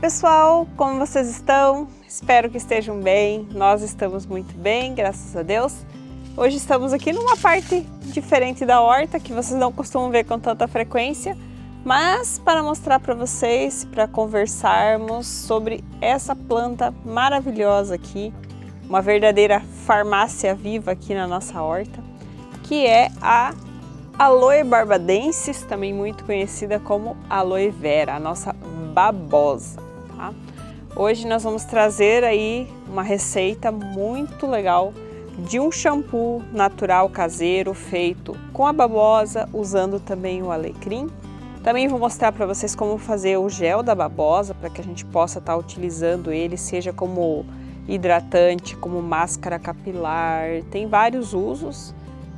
pessoal, como vocês estão? Espero que estejam bem, nós estamos muito bem, graças a Deus. Hoje estamos aqui numa parte diferente da horta, que vocês não costumam ver com tanta frequência, mas para mostrar para vocês, para conversarmos sobre essa planta maravilhosa aqui, uma verdadeira farmácia viva aqui na nossa horta, que é a Aloe barbadensis, também muito conhecida como aloe vera, a nossa babosa, tá? Hoje nós vamos trazer aí uma receita muito legal de um shampoo natural caseiro feito com a babosa, usando também o alecrim. Também vou mostrar para vocês como fazer o gel da babosa, para que a gente possa estar utilizando ele, seja como hidratante, como máscara capilar, tem vários usos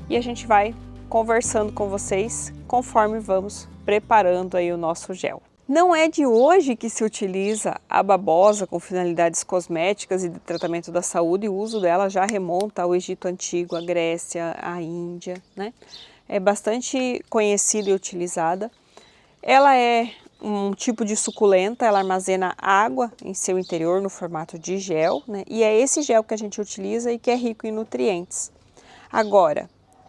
e a gente vai conversando com vocês conforme vamos preparando aí o nosso gel. Não é de hoje que se utiliza a babosa com finalidades cosméticas e de tratamento da saúde, o uso dela já remonta ao Egito Antigo, à Grécia, à Índia, né? É bastante conhecida e utilizada. Ela é um tipo de suculenta, ela armazena água em seu interior no formato de gel, né? E é esse gel que a gente utiliza e que é rico em nutrientes. Agora,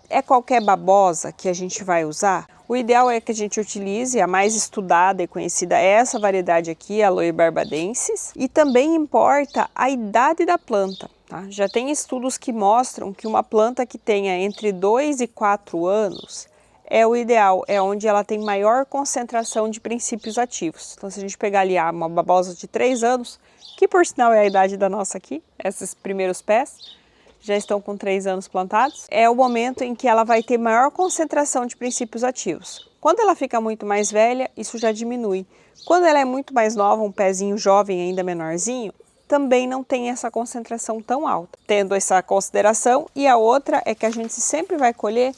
é qualquer babosa que a gente vai usar? O ideal é que a gente utilize a mais estudada e conhecida, essa variedade aqui, a Aloe barbadensis, e também importa a idade da planta. Tá? Já tem estudos que mostram que uma planta que tenha entre 2 e 4 anos é o ideal, é onde ela tem maior concentração de princípios ativos. Então, se a gente pegar ali uma babosa de 3 anos, que por sinal é a idade da nossa aqui, esses primeiros pés, já estão com 3 anos plantados, é o momento em que ela vai ter maior concentração de princípios ativos. Quando ela fica muito mais velha, isso já diminui. Quando ela é muito mais nova, um pezinho jovem ainda menorzinho, também não tem essa concentração tão alta. Tendo essa consideração, e a outra é que a gente sempre vai colher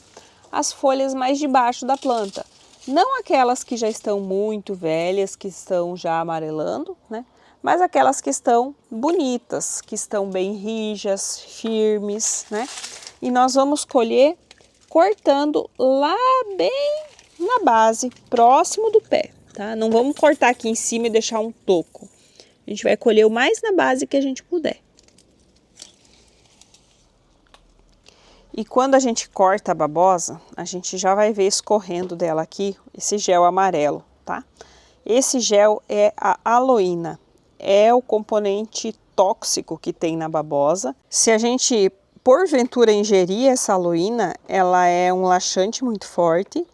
as folhas mais de baixo da planta. Não aquelas que já estão muito velhas, que estão já amarelando, né? Mas aquelas que estão bonitas, que estão bem rijas, firmes, né? E nós vamos colher cortando lá bem na base, próximo do pé, tá? Não vamos cortar aqui em cima e deixar um toco. A gente vai colher o mais na base que a gente puder. E quando a gente corta a babosa, a gente já vai ver escorrendo dela aqui esse gel amarelo, tá? Esse gel é a aloína. É o componente tóxico que tem na babosa. Se a gente, porventura, ingerir essa aloína, ela é um laxante muito forte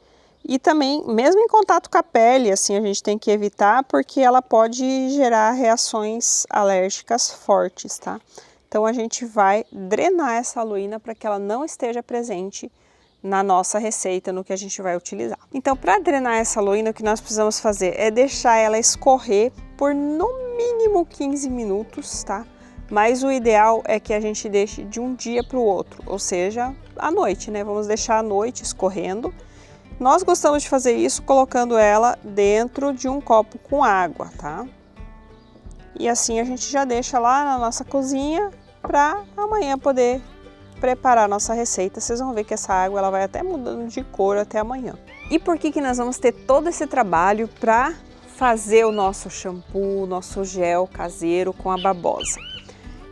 e também, mesmo em contato com a pele, assim, a gente tem que evitar porque ela pode gerar reações alérgicas fortes, tá? Então, a gente vai drenar essa aloína para que ela não esteja presente na nossa receita, no que a gente vai utilizar. Então, para drenar essa aloína, o que nós precisamos fazer é deixar ela escorrer por no mínimo 15 minutos, tá? Mas o ideal é que a gente deixe de um dia para o outro, ou seja, à noite, né? Vamos deixar à noite escorrendo. Nós gostamos de fazer isso colocando ela dentro de um copo com água, tá? E assim a gente já deixa lá na nossa cozinha para amanhã poder preparar a nossa receita. Vocês vão ver que essa água ela vai até mudando de cor até amanhã. E por que nós vamos ter todo esse trabalho para fazer o nosso shampoo, o nosso gel caseiro com a babosa?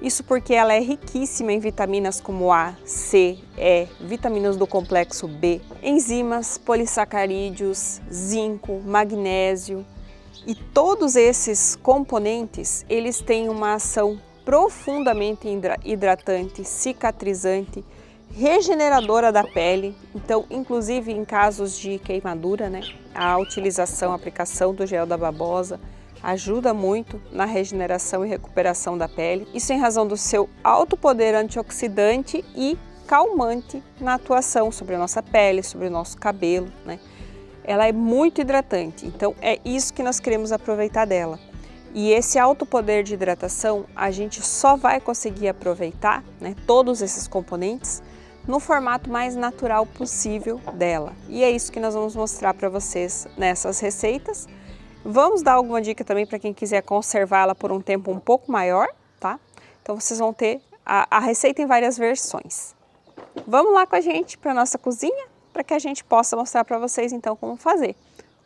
Isso porque ela é riquíssima em vitaminas como A, C, E, vitaminas do complexo B, enzimas, polissacarídeos, zinco, magnésio. E todos esses componentes, eles têm uma ação profundamente hidratante, cicatrizante, regeneradora da pele. Então, inclusive em casos de queimadura, né, a utilização, a aplicação do gel da babosa ajuda muito na regeneração e recuperação da pele. Isso em razão do seu alto poder antioxidante e calmante na atuação sobre a nossa pele, sobre o nosso cabelo, né? Ela é muito hidratante, então é isso que nós queremos aproveitar dela. E esse alto poder de hidratação a gente só vai conseguir aproveitar, né, todos esses componentes no formato mais natural possível dela. E é isso que nós vamos mostrar para vocês nessas receitas. Vamos dar alguma dica também para quem quiser conservá-la por um tempo um pouco maior, tá? Então vocês vão ter a receita em várias versões. Vamos lá com a gente para a nossa cozinha, para que a gente possa mostrar para vocês então como fazer.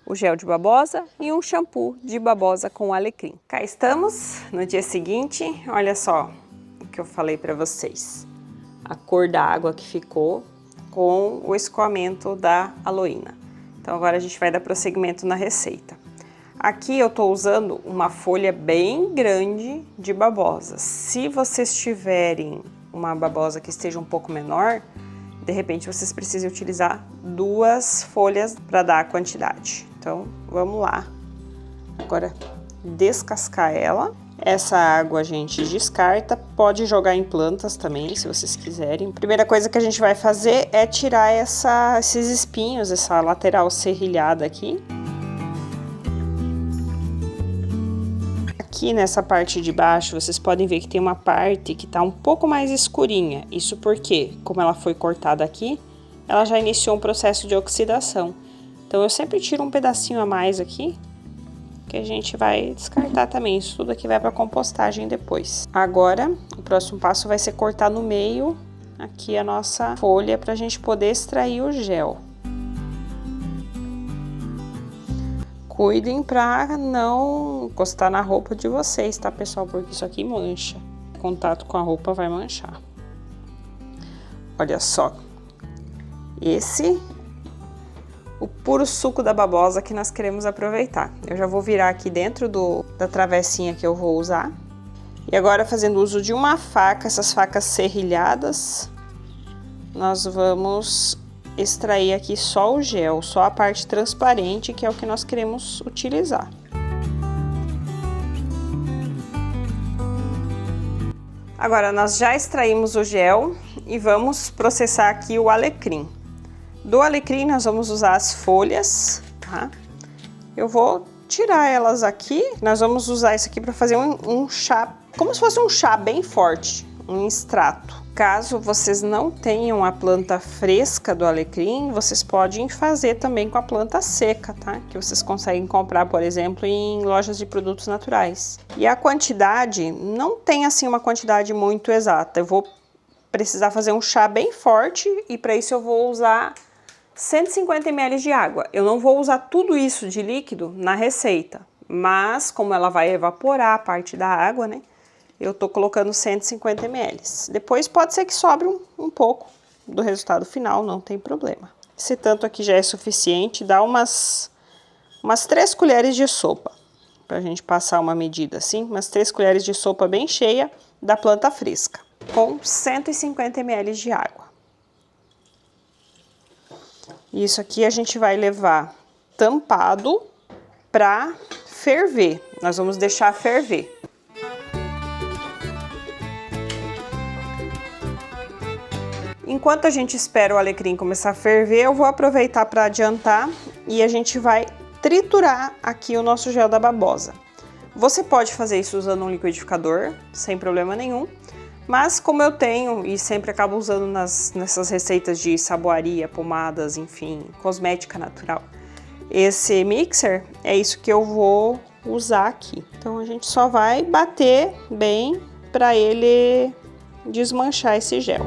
o gel de babosa e um shampoo de babosa com alecrim. Cá estamos no dia seguinte, olha só o que eu falei para vocês. A cor da água que ficou com o escoamento da aloína. Então agora a gente vai dar prosseguimento na receita. Aqui eu tô usando uma folha bem grande de babosa. Se vocês tiverem uma babosa que esteja um pouco menor, de repente vocês precisam utilizar 2 folhas para dar a quantidade. Então vamos lá. Agora descascar ela. Essa água a gente descarta, pode jogar em plantas também, se vocês quiserem. Primeira coisa que a gente vai fazer é tirar esses espinhos, essa lateral serrilhada aqui. Aqui nessa parte de baixo, vocês podem ver que tem uma parte que tá um pouco mais escurinha. Isso porque, como ela foi cortada aqui, ela já iniciou um processo de oxidação. Então eu sempre tiro um pedacinho a mais aqui, que a gente vai descartar também. Isso tudo aqui vai para compostagem depois. Agora, o próximo passo vai ser cortar no meio aqui a nossa folha para a gente poder extrair o gel. Cuidem para não encostar na roupa de vocês, tá, pessoal? Porque isso aqui mancha. Contato com a roupa vai manchar. Olha só. Esse o puro suco da babosa que nós queremos aproveitar. Eu já vou virar aqui dentro da travessinha que eu vou usar. E agora, fazendo uso de uma faca, essas facas serrilhadas, nós vamos extrair aqui só o gel, só a parte transparente, que é o que nós queremos utilizar. Agora, nós já extraímos o gel e vamos processar aqui o alecrim. Do alecrim, nós vamos usar as folhas, tá? Eu vou tirar elas aqui. Nós vamos usar isso aqui para fazer um chá, como se fosse um chá bem forte, um extrato. Caso vocês não tenham a planta fresca do alecrim, vocês podem fazer também com a planta seca, tá? Que vocês conseguem comprar, por exemplo, em lojas de produtos naturais. E a quantidade, não tem assim uma quantidade muito exata. Eu vou precisar fazer um chá bem forte e para isso eu vou usar 150 ml de água. Eu não vou usar tudo isso de líquido na receita, mas como ela vai evaporar a parte da água, né? Eu tô colocando 150 ml. Depois pode ser que sobre um pouco do resultado final, não tem problema. Esse tanto aqui já é suficiente, dá umas 3 colheres de sopa. Pra gente passar uma medida assim, umas 3 colheres de sopa bem cheia da planta fresca, com 150 ml de água. Isso aqui a gente vai levar tampado para ferver. Nós vamos deixar ferver. Enquanto a gente espera o alecrim começar a ferver, eu vou aproveitar para adiantar e a gente vai triturar aqui o nosso gel da babosa. Você pode fazer isso usando um liquidificador, sem problema nenhum. Mas como eu tenho e sempre acabo usando nessas receitas de saboaria, pomadas, enfim, cosmética natural, esse mixer é isso que eu vou usar aqui. Então a gente só vai bater bem para ele desmanchar esse gel.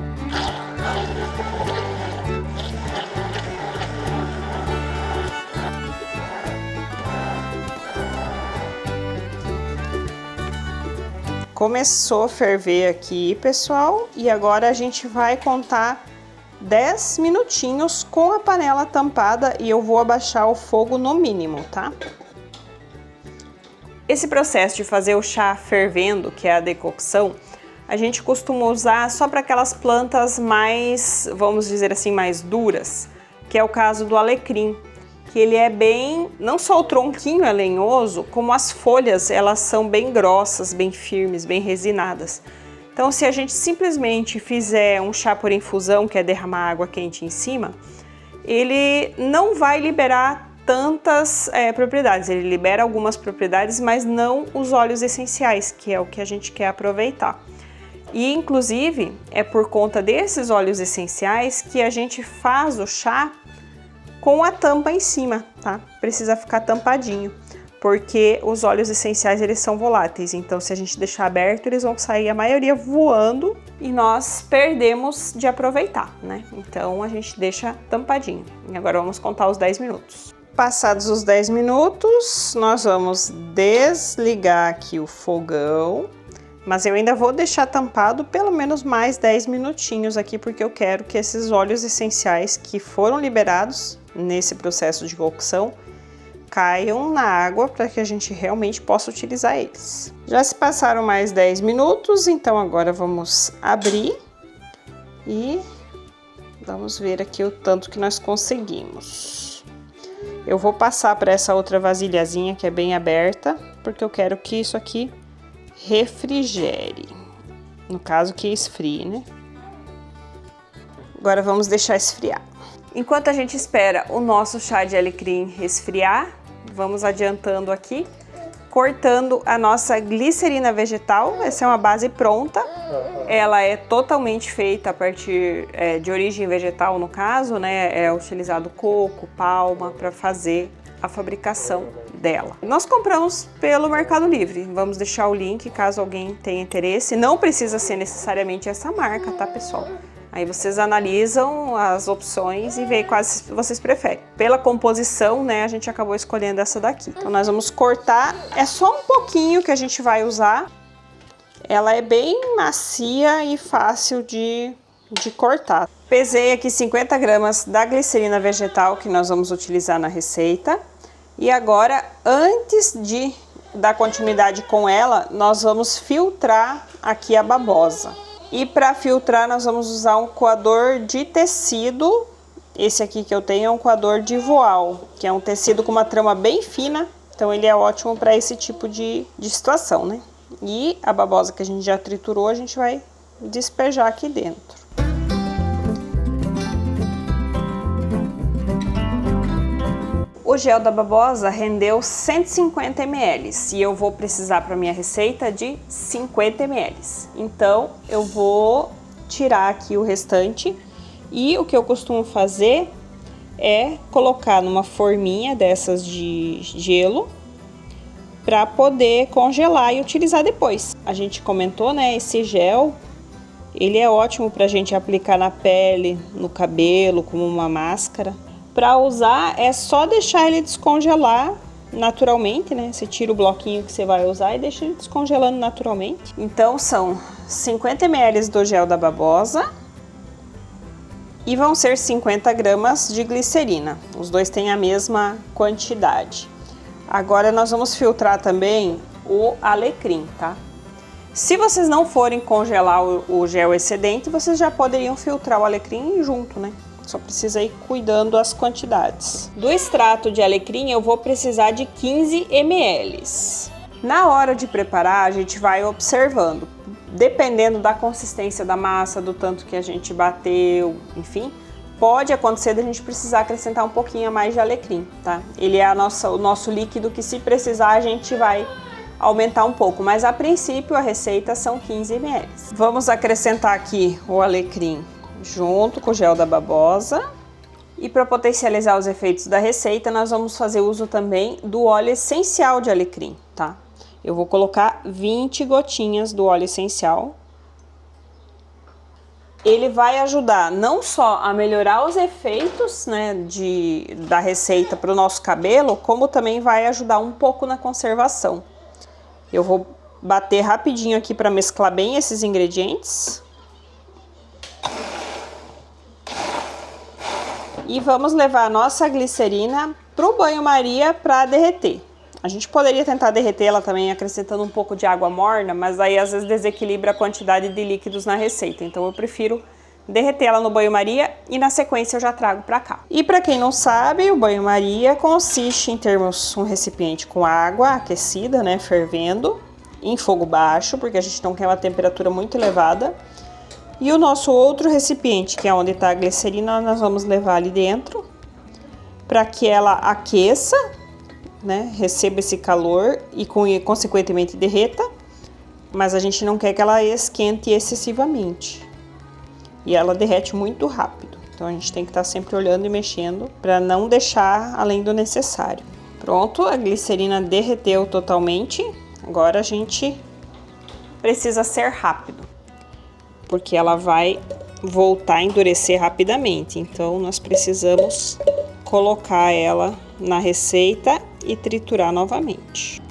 Começou a ferver aqui, pessoal, e agora a gente vai contar 10 minutinhos com a panela tampada e eu vou abaixar o fogo no mínimo, tá? Esse processo de fazer o chá fervendo, que é a decocção, a gente costuma usar só para aquelas plantas mais, vamos dizer assim, mais duras, que é o caso do alecrim. Que ele é bem, não só o tronquinho é lenhoso, como as folhas, elas são bem grossas, bem firmes, bem resinadas. Então, se a gente simplesmente fizer um chá por infusão, que é derramar água quente em cima, ele não vai liberar tantas propriedades. Ele libera algumas propriedades, mas não os óleos essenciais, que é o que a gente quer aproveitar. E, inclusive, é por conta desses óleos essenciais que a gente faz o chá com a tampa em cima, tá? Precisa ficar tampadinho, porque os óleos essenciais, eles são voláteis, então se a gente deixar aberto, eles vão sair a maioria voando e nós perdemos de aproveitar, né? Então a gente deixa tampadinho. E agora vamos contar os 10 minutos. Passados os 10 minutos, nós vamos desligar aqui o fogão, mas eu ainda vou deixar tampado pelo menos mais 10 minutinhos aqui, porque eu quero que esses óleos essenciais que foram liberados nesse processo de cocção caiam na água para que a gente realmente possa utilizar eles. Já se passaram mais 10 minutos, então agora vamos abrir e vamos ver aqui o tanto que nós conseguimos. Eu vou passar para essa outra vasilhazinha que é bem aberta, porque eu quero que isso aqui refrigere. No caso, que esfrie, né? Agora vamos deixar esfriar. Enquanto a gente espera o nosso chá de alecrim esfriar, vamos adiantando aqui, cortando a nossa glicerina vegetal. Essa é uma base pronta. Ela é totalmente feita a partir de origem vegetal, no caso, né? É utilizado coco, palma para fazer a fabricação dela. Nós compramos pelo Mercado Livre. Vamos deixar o link caso alguém tenha interesse. Não precisa ser necessariamente essa marca, tá, pessoal? Aí vocês analisam as opções e veem quais vocês preferem. Pela composição, né, a gente acabou escolhendo essa daqui. Então nós vamos cortar, é só um pouquinho que a gente vai usar. Ela é bem macia e fácil de cortar. Pesei aqui 50 gramas da glicerina vegetal que nós vamos utilizar na receita. E agora, antes de dar continuidade com ela, nós vamos filtrar aqui a babosa. E para filtrar nós vamos usar um coador de tecido. Esse aqui que eu tenho é um coador de voal, que é um tecido com uma trama bem fina. Então ele é ótimo para esse tipo de situação, né? E a babosa que a gente já triturou, a gente vai despejar aqui dentro. O gel da babosa rendeu 150 ml e eu vou precisar para minha receita de 50 ml. Então eu vou tirar aqui o restante e o que eu costumo fazer é colocar numa forminha dessas de gelo para poder congelar e utilizar depois. A gente comentou, né, esse gel, ele é ótimo para a gente aplicar na pele, no cabelo, como uma máscara. Para usar é só deixar ele descongelar naturalmente, né? Você tira o bloquinho que você vai usar e deixa ele descongelando naturalmente. Então são 50 ml do gel da babosa e vão ser 50 gramas de glicerina. Os dois têm a mesma quantidade. Agora nós vamos filtrar também o alecrim, tá? Se vocês não forem congelar o gel excedente, vocês já poderiam filtrar o alecrim junto, né? Só precisa ir cuidando as quantidades. Do extrato de alecrim eu vou precisar de 15 ml. Na hora de preparar a gente vai observando, dependendo da consistência da massa, do tanto que a gente bateu, enfim, pode acontecer de a gente precisar acrescentar um pouquinho a mais de alecrim, tá? Ele é o nosso líquido que, se precisar, a gente vai aumentar um pouco, mas a princípio a receita são 15 ml. Vamos acrescentar aqui o alecrim junto com o gel da babosa. E para potencializar os efeitos da receita, nós vamos fazer uso também do óleo essencial de alecrim, tá? Eu vou colocar 20 gotinhas do óleo essencial. Ele vai ajudar não só a melhorar os efeitos, né, da receita para o nosso cabelo, como também vai ajudar um pouco na conservação. Eu vou bater rapidinho aqui para mesclar bem esses ingredientes. E vamos levar a nossa glicerina para o banho-maria para derreter. A gente poderia tentar derreter ela também acrescentando um pouco de água morna, mas aí às vezes desequilibra a quantidade de líquidos na receita. Então eu prefiro derreter ela no banho-maria e na sequência eu já trago para cá. E para quem não sabe, o banho-maria consiste em termos um recipiente com água aquecida, né, fervendo, em fogo baixo, porque a gente não quer uma temperatura muito elevada. E o nosso outro recipiente, que é onde está a glicerina, nós vamos levar ali dentro para que ela aqueça, né, receba esse calor e consequentemente derreta, mas a gente não quer que ela esquente excessivamente. E ela derrete muito rápido, então a gente tem que estar sempre olhando e mexendo para não deixar além do necessário. Pronto, a glicerina derreteu totalmente, agora a gente precisa ser rápido, porque ela vai voltar a endurecer rapidamente, então nós precisamos colocar ela na receita e triturar novamente.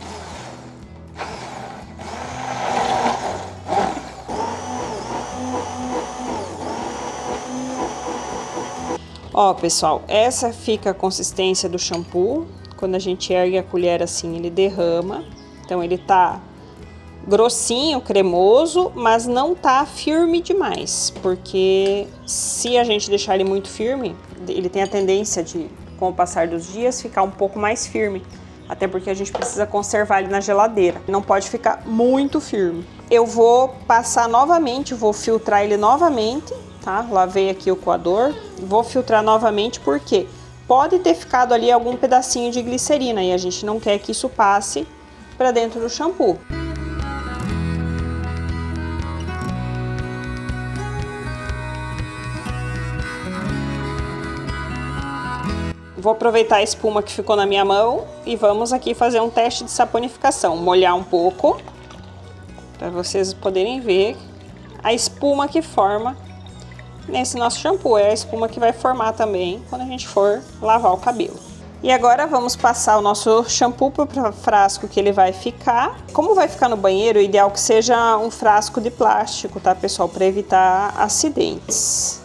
Ó, pessoal, essa fica a consistência do shampoo. Quando a gente ergue a colher assim, ele derrama. Então ele tá grossinho, cremoso, mas não tá firme demais, porque se a gente deixar ele muito firme, ele tem a tendência de, com o passar dos dias, ficar um pouco mais firme. Até porque a gente precisa conservar ele na geladeira. Não pode ficar muito firme. Eu vou passar novamente, vou filtrar ele novamente, tá? Lavei aqui o coador, vou filtrar novamente porque pode ter ficado ali algum pedacinho de glicerina e a gente não quer que isso passe para dentro do shampoo. Vou aproveitar a espuma que ficou na minha mão e vamos aqui fazer um teste de saponificação. Molhar um pouco, para vocês poderem ver a espuma que forma nesse nosso shampoo. É a espuma que vai formar também quando a gente for lavar o cabelo. E agora vamos passar o nosso shampoo para o frasco que ele vai ficar. Como vai ficar no banheiro, o ideal é que seja um frasco de plástico, tá, pessoal? Para evitar acidentes.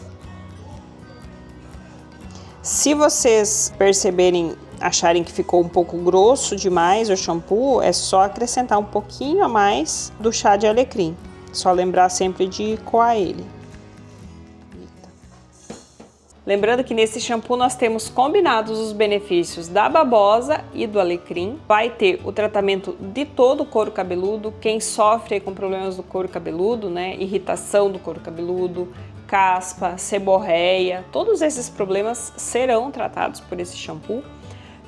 Se vocês perceberem, acharem que ficou um pouco grosso demais o shampoo, é só acrescentar um pouquinho a mais do chá de alecrim. Só lembrar sempre de coar ele. Lembrando que nesse shampoo nós temos combinados os benefícios da babosa e do alecrim. Vai ter o tratamento de todo o couro cabeludo, quem sofre com problemas do couro cabeludo, né, irritação do couro cabeludo, caspa, seborreia, todos esses problemas serão tratados por esse shampoo.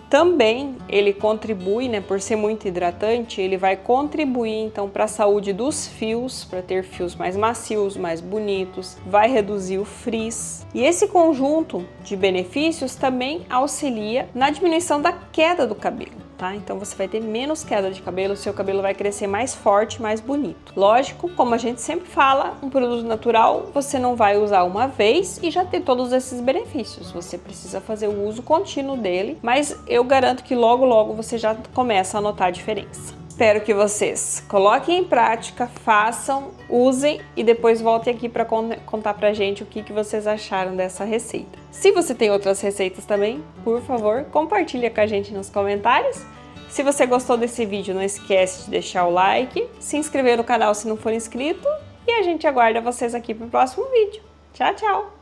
Também ele contribui, né, por ser muito hidratante, ele vai contribuir então para a saúde dos fios, para ter fios mais macios, mais bonitos, vai reduzir o frizz. E esse conjunto de benefícios também auxilia na diminuição da queda do cabelo. Tá? Então você vai ter menos queda de cabelo, seu cabelo vai crescer mais forte, mais bonito. Lógico, como a gente sempre fala, um produto natural você não vai usar uma vez e já ter todos esses benefícios. Você precisa fazer o uso contínuo dele, mas eu garanto que logo logo você já começa a notar a diferença. Espero que vocês coloquem em prática, façam, usem e depois voltem aqui para contar pra gente o que vocês acharam dessa receita. Se você tem outras receitas também, por favor, compartilha com a gente nos comentários. Se você gostou desse vídeo, não esquece de deixar o like, se inscrever no canal se não for inscrito e a gente aguarda vocês aqui pro próximo vídeo. Tchau, tchau!